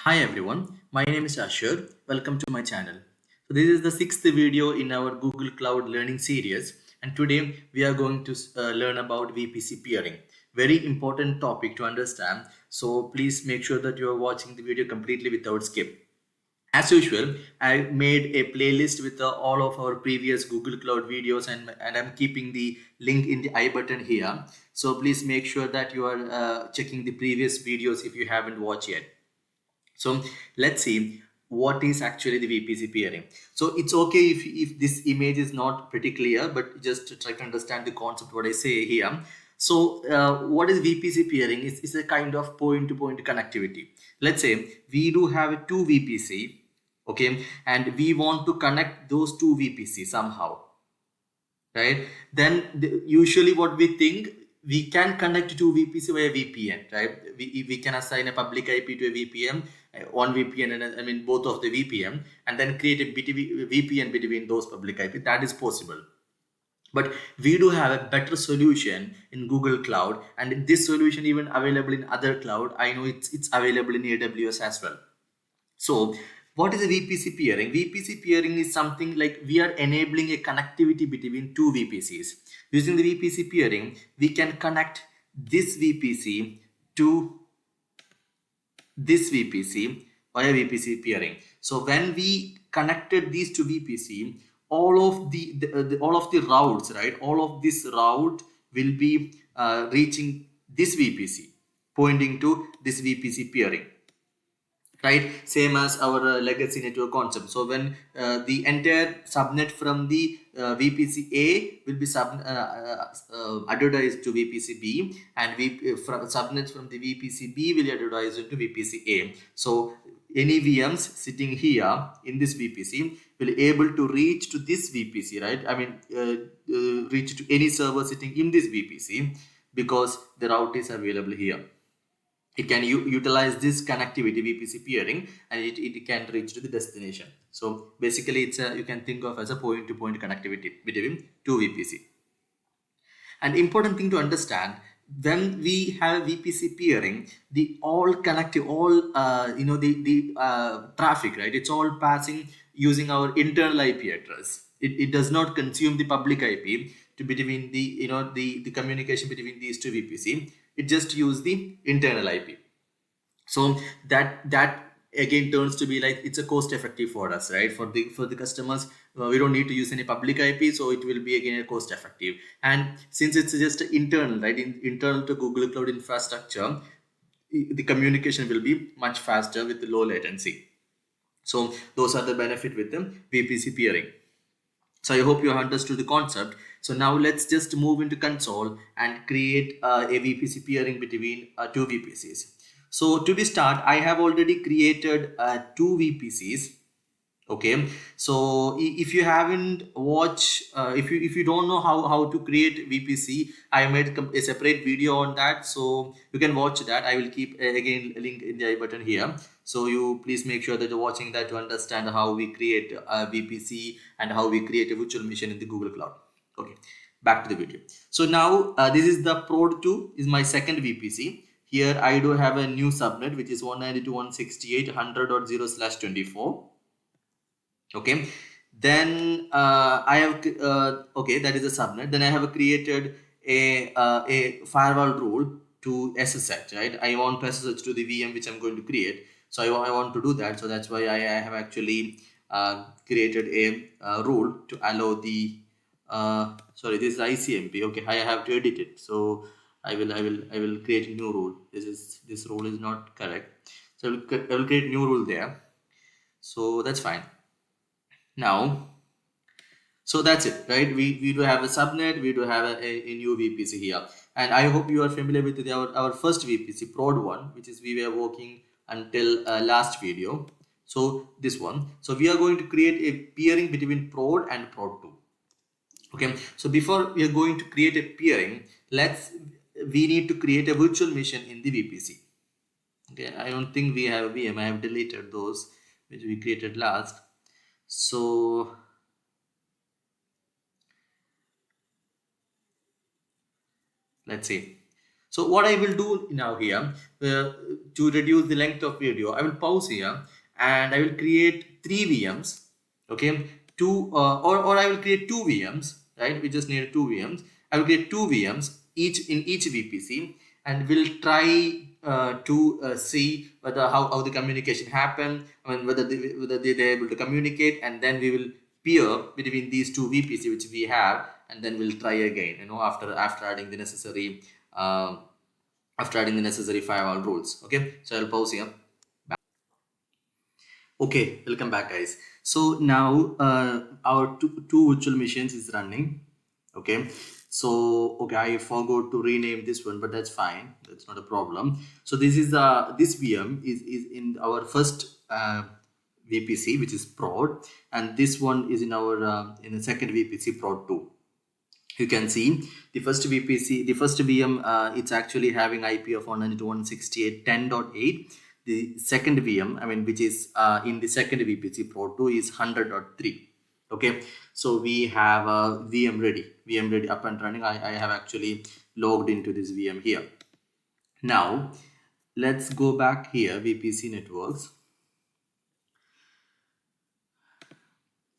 Hi everyone, my name is Ashur. Welcome to my channel. So this is the sixth video in our Google Cloud Learning series, and today we are going to learn about VPC peering. Very important topic to understand. So please make sure that you are watching the video completely without skip. As usual, I made a playlist with all of our previous Google Cloud videos, and I'm keeping the link in the I button here. So please make sure that you are checking the previous videos if you haven't watched yet. So let's see what is actually the VPC peering. So it's okay if this image is not pretty clear, but just to try to understand the concept what I say here. So what is VPC peering? It's a kind of point-to-point connectivity. Let's say we do have two VPC, okay, and we want to connect those two VPC somehow, right? Then usually what we think, we can connect to VPC via VPN, right? We can assign a public IP to a VPN, one VPN, and I mean both of the VPN, and then create a VPN between those public IP. That is possible. But we do have a better solution in Google Cloud, and this solution even available in other cloud. I know it's available in AWS as well. So what is a VPC peering? VPC peering is something like we are enabling a connectivity between two VPCs. Using the VPC peering, we can connect this VPC to this VPC via VPC peering. So when we connected these two VPC, all of all of the routes, right? All of this route will be reaching this VPC, pointing to this VPC peering, right? Same as our legacy network concept. So when the entire subnet from the VPC A will be advertised to VPC B, and subnets from the VPC B will advertise into VPC A. So any VMs sitting here in this VPC will able to reach to this VPC, right? I mean reach to any server sitting in this VPC because the route is available here. It can utilize this connectivity VPC peering, and it can reach to the destination. So basically it's you can think of as a point-to-point connectivity between two VPC. An important thing to understand, when we have VPC peering, the all connective, all the traffic, right? It's all passing using our internal IP address. It does not consume the public IP to between the communication between these two VPC. It just use the internal IP. So that again turns to be like it's a cost effective for us, right? For the customers, we don't need to use any public IP, so it will be again a cost effective. And since it's just internal, right, internal to Google Cloud infrastructure, the communication will be much faster with the low latency. So those are the benefit with the VPC peering. So I hope you have understood the concept. So now let's just move into console and create a VPC peering between two VPCs. So to be start, I have already created two VPCs. Okay, so if you haven't watched, if you don't know how to create VPC, I made a separate video on that, so you can watch that. I will keep again a link in the I button here. So you please make sure that you're watching that to understand how we create a VPC and how we create a virtual machine in the Google Cloud. Okay, back to the video. So now this is the Prod 2 is my second VPC. Here I do have a new subnet which is 192.168.100.0/24. Okay, then I have okay, that is a subnet. Then I have created a firewall rule to SSH, right? I want to SSH to the VM which I'm going to create, so I want to do that. So that's why I have actually created a rule to allow the sorry, this is ICMP. Okay, I have to edit it, so I will create a new rule. This rule is not correct, so I will create a new rule there. So that's fine. Now, so that's it, right? We do have a subnet, we do have a new VPC here, and I hope you are familiar with our first VPC Prod 1, which is we were working until last video. So this one, so we are going to create a peering between Prod and Prod 2. Okay, so before we are going to create a peering, we need to create a virtual machine in the VPC. Okay, I don't think we have a VM. I have deleted those which we created last. So let's see. So what I will do now here, to reduce the length of video, I will pause here and I will create 3 VMs. Okay, or I will create 2 VMs, right? We just need 2 VMs. I will create 2 VMs each in each VPC, and we'll try to see whether how the communication happen. I mean, whether they're able to communicate, and then we will peer between these 2 VPC which we have, and then we'll try again. After adding the necessary firewall rules. Okay, so I'll pause here. Okay, welcome back, guys. So now our two virtual machines is running. Okay, so okay, I forgot to rename this one, but that's fine. That's not a problem. So this is this VM is in our first VPC, which is prod, and this one is in our in the second VPC, prod 2. You can see the first VPC, the first VM, it's actually having IP of 192.168.10.8. The second VM, I mean, which is in the second VPC, prod 2, is 100.3. Okay, so we have a VM ready up and running. I have actually logged into this VM here. Now let's go back here, VPC networks.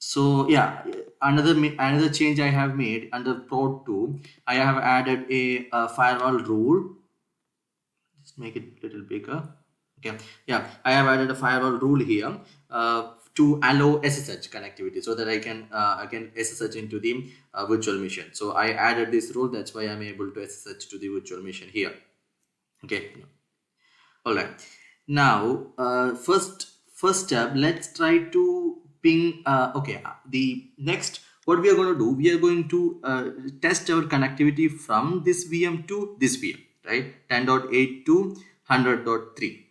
So yeah, another change I have made under prod 2, I have added a firewall rule. Just make it a little bigger. Okay, yeah, I have added a firewall rule here to allow SSH connectivity, so that I can SSH into the virtual machine. So I added this rule. That's why I'm able to SSH to the virtual machine here. Okay, all right. Now first step, let's try to ping. Okay, the next, what we are going to do, we are going to test our connectivity from this VM to this VM, right? 10.8 to 100.3.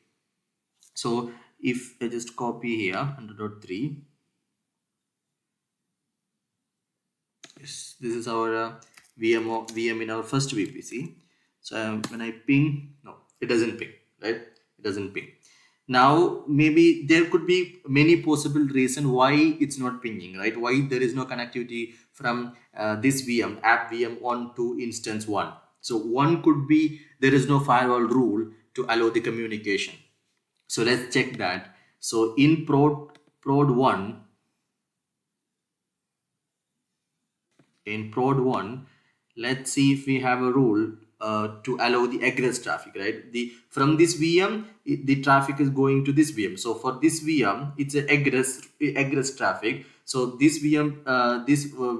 So if I just copy here 100.3, this is our VM in our first VPC. So when I ping, no, it doesn't ping, right? It doesn't ping. Now maybe there could be many possible reasons why it's not pinging, right? Why there is no connectivity from this VM, app VM1 to instance 1. So one could be there is no firewall rule to allow the communication. So let's check that. So in prod 1, in prod 1, let's see if we have a rule to allow the egress traffic, right? From this VM, the traffic is going to this VM. So for this VM, it's an egress traffic. So this VM,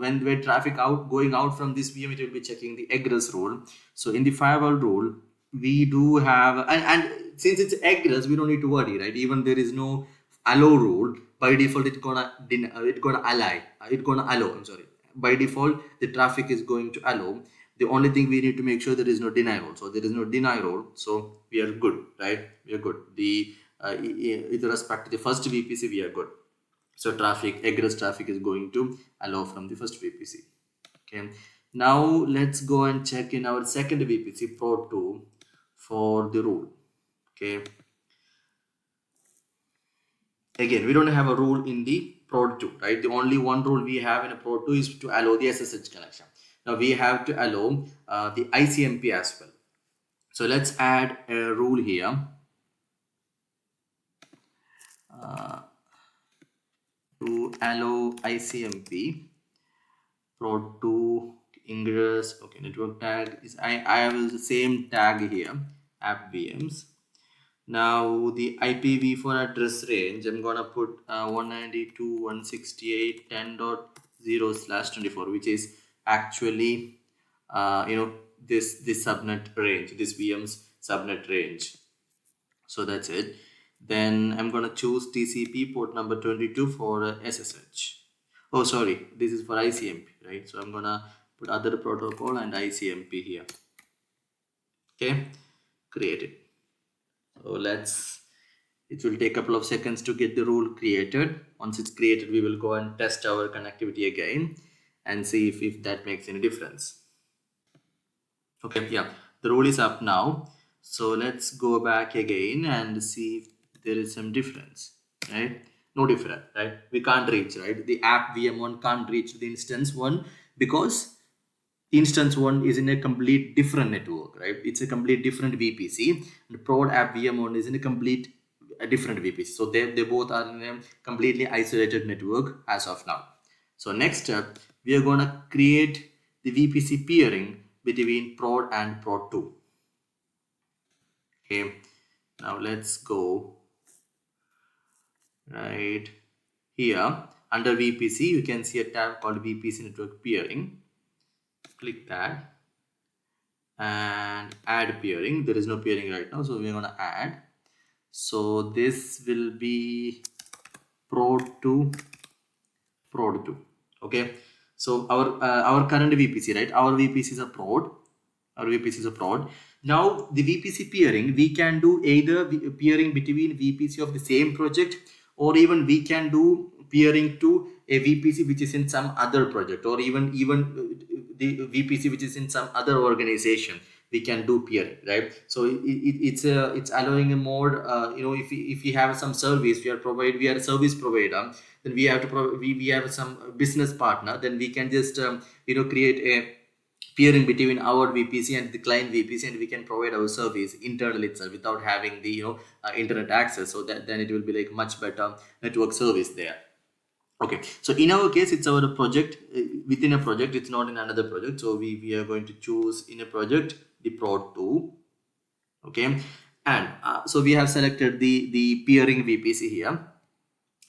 when traffic going out from this VM, it will be checking the egress rule. So in the firewall rule, we do have, and since it's egress, we don't need to worry, right? Even there is no allow rule, by default it's gonna allow. I'm sorry. By default, the traffic is going to allow. The only thing we need to make sure there is no deny rule. So there is no deny rule, so we are good, right? We are good. With respect to the first VPC, we are good. So egress traffic is going to allow from the first VPC. Okay. Now let's go and check in our second VPC, prod 2, for the rule. Okay. Again, we don't have a rule in the prod 2, right? The only one rule we have in a prod 2 is to allow the SSH connection. Now we have to allow the ICMP as well. So let's add a rule here. To allow ICMP, prod 2 ingress. Okay, network tag is I have the same tag here, app VMs. Now the IPv4 address range, I'm gonna put 192.168.10.0/24, which is actually this subnet range, this VM's subnet range. So that's it. Then I'm gonna choose TCP port number 22 for SSH. Oh, sorry, this is for ICMP, right? So I'm gonna put other protocol and ICMP here. Okay, create it. So it will take a couple of seconds to get the rule created. Once it's created, we will go and test our connectivity again and see if that makes any difference. Okay, yeah, the rule is up now. So let's go back again and see if there is some difference, right? No difference, right? We can't reach, right? The app VM1 can't reach the instance 1 because Instance 1 is in a complete different network, right? It's a complete different VPC. And prod app VM1 is in a different VPC. So they both are in a completely isolated network as of now. So next step, we are going to create the VPC peering between prod and prod 2. Okay, now let's go right here. Under VPC, you can see a tab called VPC network peering. Click that and add peering. There is no peering right now, so we're going to add. So this will be prod 2. Okay, so our current VPC, right? Our VPC is a prod. Now the VPC peering, we can do either peering between VPC of the same project, or even we can do peering to a VPC which is in some other project, or even the VPC which is in some other organization. We can do peering, right? So it's allowing a more if we have some service, we are a service provider, then we have to we have some business partner, then we can just create a peering between our VPC and the client VPC, and we can provide our service internally itself without having the internet access. So that then it will be like much better network service there. Okay, so in our case, it's our project within a project. It's not in another project. So we are going to choose in a project the prod 2. Okay, and so we have selected the peering VPC here.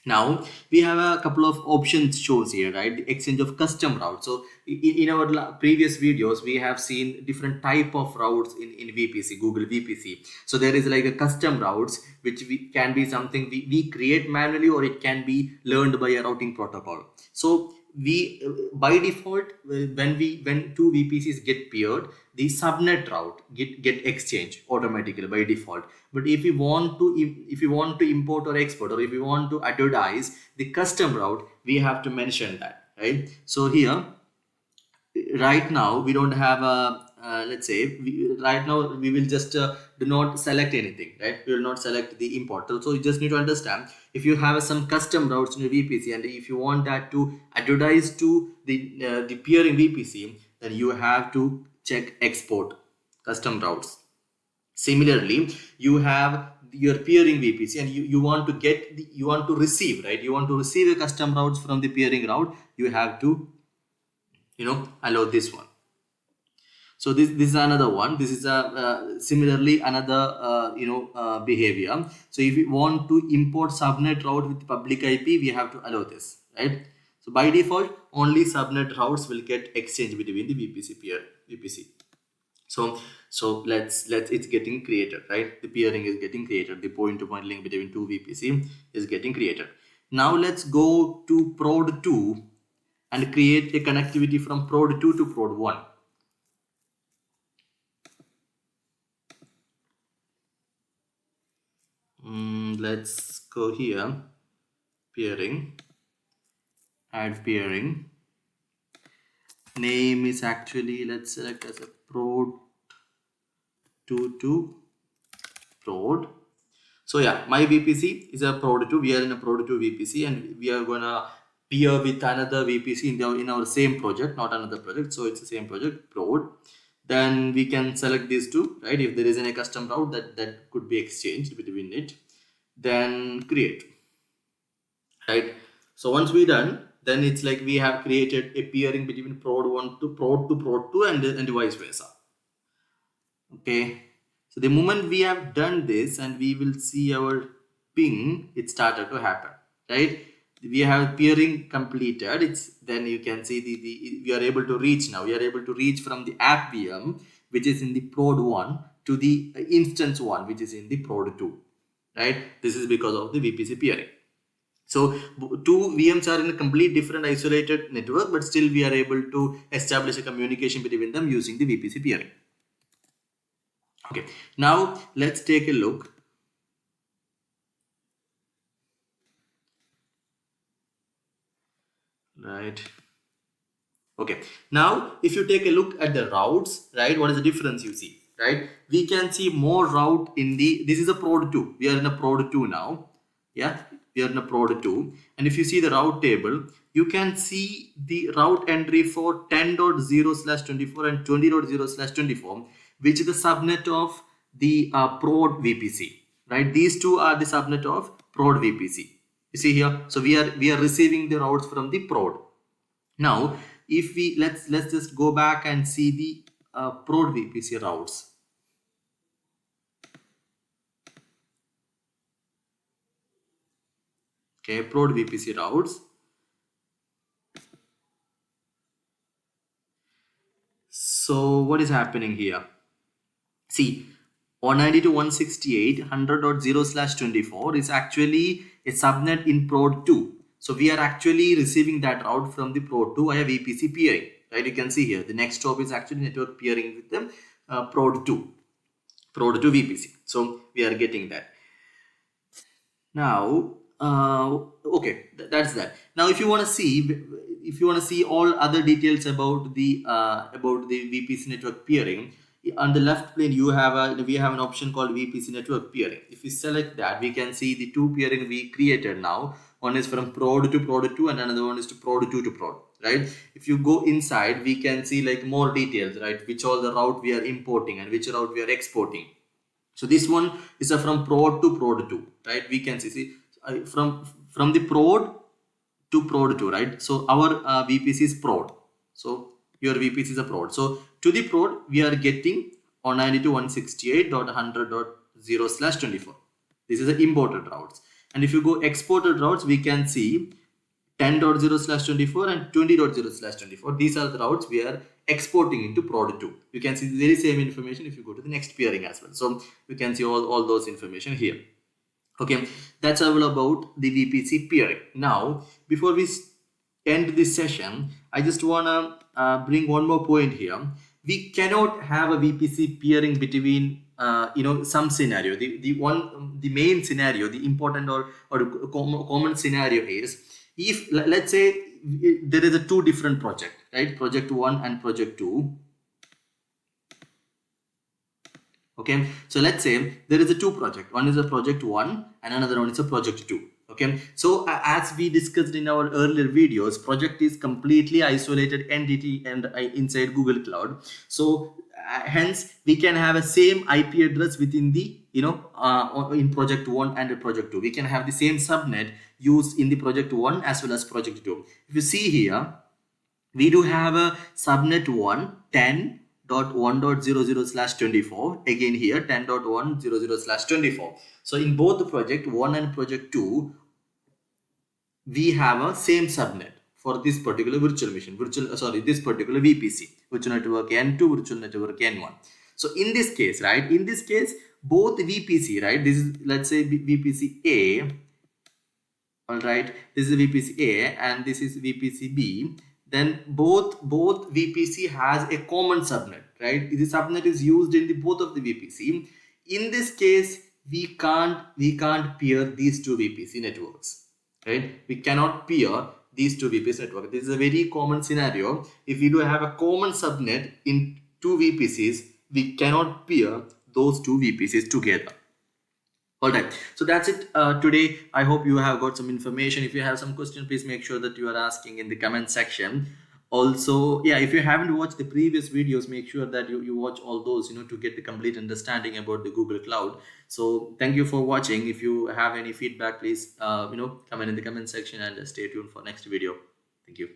Now we have a couple of options shows here, right? The exchange of custom routes. So in our previous videos, we have seen different type of routes in VPC, Google VPC. So there is like a custom routes, which can be something we create manually, or it can be learned by a routing protocol. So we by default, when two VPCs get peered, the subnet route get exchanged automatically by default. But if we want to import or export, or if we want to advertise the custom route, we have to mention that, right? So here right now we don't have a let's say right now we will just do not select anything, right? We will not select the import. So you just need to understand, if you have some custom routes in your VPC, and if you want that to advertise to the peering VPC, then you have to check export custom routes. Similarly, you have your peering VPC, and you want to receive, right? You want to receive a custom routes from the peering route, you have to allow this one. So this is another one. This is a similarly another behavior. So if we want to import subnet route with public IP, we have to allow this, right? So by default, only subnet routes will get exchanged between the VPC. So it's getting created, right? The peering is getting created. The point-to-point link between two VPC is getting created. Now let's go to prod 2 and create a connectivity from prod 2 to prod 1. Let's go here, peering, add peering. Name is actually, let's select as a prod 2 to prod. So yeah, my VPC is a prod 2. We are in a prod 2 VPC, and we are gonna peer with another VPC in our same project, not another project. So it's the same project, prod. Then we can select these two, right? If there is any custom route that could be exchanged between it, then create, right? So once we're done, then it's like we have created a peering between prod 1 to prod 2 and vice versa. Okay, so the moment we have done this, and we will see our ping, it started to happen, right? We have peering completed. Then you can see we are able to reach now. We are able to reach from the app VM, which is in the prod 1, to the instance 1, which is in the prod 2, right? This is because of the VPC peering. So two VMs are in a complete different isolated network, but still we are able to establish a communication between them using the VPC peering. Okay, now let's take a look. Right. Okay, now if you take a look at the routes, right, what is the difference you see, right? We can see more route in this is a prod 2. We are in a prod 2 now. Yeah, we are in a prod 2. And if you see the route table, you can see the route entry for 10.0/24 and 20.0/24, which is the subnet of the prod VPC, right? These two are the subnet of prod VPC. You see here, so we are receiving the routes from the prod. Now, if we let's just go back and see the prod VPC routes. Okay, prod VPC routes. So what is happening here? See, 192.168 100.0/24 is actually a subnet in prod 2. So we are actually receiving that route from the prod 2 via VPC peering, right? You can see here the next stop is actually network peering with the prod 2 VPC. So we are getting that. Now, okay, that's that. Now, if you want to see all other details about the VPC network peering, on the left plane we have an option called VPC network peering. If we select that, we can see the two peering we created now. One is from prod to prod 2 and another one is to prod 2 to prod, right? If you go inside, we can see like more details, right? Which all the route we are importing and which route we are exporting. So this one is from prod to prod 2, right? We can see from the prod to prod 2, right? So our VPC is prod. So your VPC is a prod. So to the prod, we are getting 192.168.100.0/24. This is the imported routes. And if you go exported routes, we can see 10.0/24 and 20.0/24. These are the routes we are exporting into prod 2. You can see the very same information if you go to the next peering as well. So you can see all those information here. Okay, that's all about the VPC peering. Now, before we end this session, I just wanna bring one more point here. We cannot have a VPC peering between some scenario. The main scenario, the important or common scenario is if let's say there is a two different project, right? Project 1 and project 2. Okay, so let's say there is a two project. One is a project 1 and another one is a project 2. Okay, so as we discussed in our earlier videos, project is completely isolated entity and inside Google Cloud. So hence we can have a same IP address within the in project 1 and project 2. We can have the same subnet used in the project 1 as well as project 2. If you see here, we do have a subnet 1 10.1.00/24. Again here 10.1.00/24. So in both the project 1 and project 2, we have a same subnet for this particular virtual machine, this particular VPC, virtual network N2, virtual network N1. So in this case, right, both VPC, right, this is, let's say, VPC A, all right, this is VPC A and this is VPC B. Then both VPC has a common subnet, right? The subnet is used in both of the VPC. In this case, we can't peer these two VPC networks, right? We cannot peer these two VPC networks. This is a very common scenario. If we do have a common subnet in two VPCs, we cannot peer those two VPCs together. All right, so that's it today. I hope you have got some information. If you have some question, please make sure that you are asking in the comment section. Also, yeah, if you haven't watched the previous videos, make sure that you watch all those, to get the complete understanding about the Google Cloud. So thank you for watching. If you have any feedback, please comment in the comment section and stay tuned for next video. Thank you.